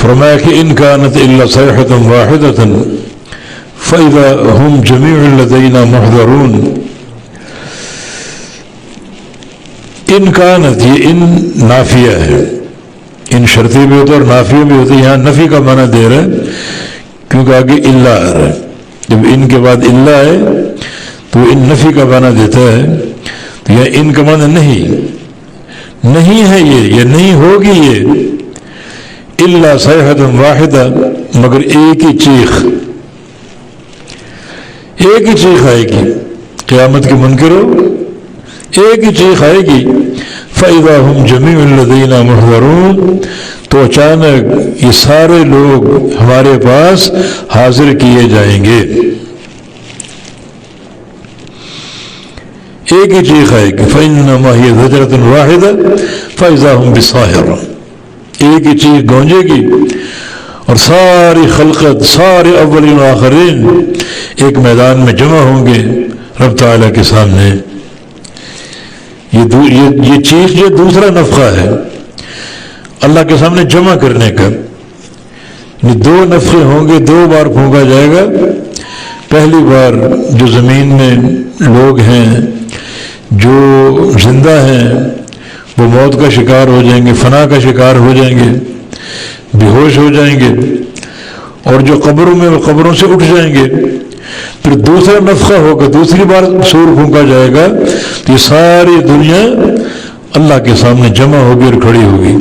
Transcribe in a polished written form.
فرمایا کہ ان کانت الا صیحۃ واحدۃ فاذا هم جميع لدینا محضرون. ان کانت، یہ ان نافیہ ہے، ان شرطی بھی ہوتا ہے اور نافیہ بھی ہوتا ہے. یہاں نفی کا معنی دے رہا ہے کیونکہ آگے الا آ رہا ہے. جب ان کے بعد الا ہے تو ان نفی کا معنی دیتا ہے. تو یہ ان کا معنی نہیں ہے، یہ نہیں ہوگی، یہ الا صیحۃ واحدہ، مگر ایک ہی چیخ آئے گی. قیامت کے منکروں ایک ہی چیخ آئے گی. فَإِذَا هُمْ جَمِيعٌ لَدَيْنَا مُحْضَرُونَ، تو اچانک یہ سارے لوگ ہمارے پاس حاضر کیے جائیں گے. ایک ہی چیخ آئے گی. فَإِنَّمَا هِيَ زَجْرَةٌ وَاحِدَةٌ فَإِذَا هُمْ بِالسَّاهِرَةِ، ایک ہی چیخ گونجے گی اور ساری خلقت، سارے اولین و آخرین ایک میدان میں جمع ہوں گے رب تعالیٰ کے سامنے. یہ چیخ جو دوسرا نفخہ ہے اللہ کے سامنے جمع کرنے کا. دو نفخے ہوں گے، دو بار پھونکا جائے گا. پہلی بار جو زمین میں لوگ ہیں، جو زندہ ہیں، وہ موت کا شکار ہو جائیں گے، فنا کا شکار ہو جائیں گے، بے ہوش ہو جائیں گے. اور جو قبروں میں، وہ قبروں سے اٹھ جائیں گے. پھر دوسرا نفخہ ہوگا، دوسری بار سور پھونکا جائے گا، تو یہ ساری دنیا اللہ کے سامنے جمع ہوگی اور کھڑی ہوگی.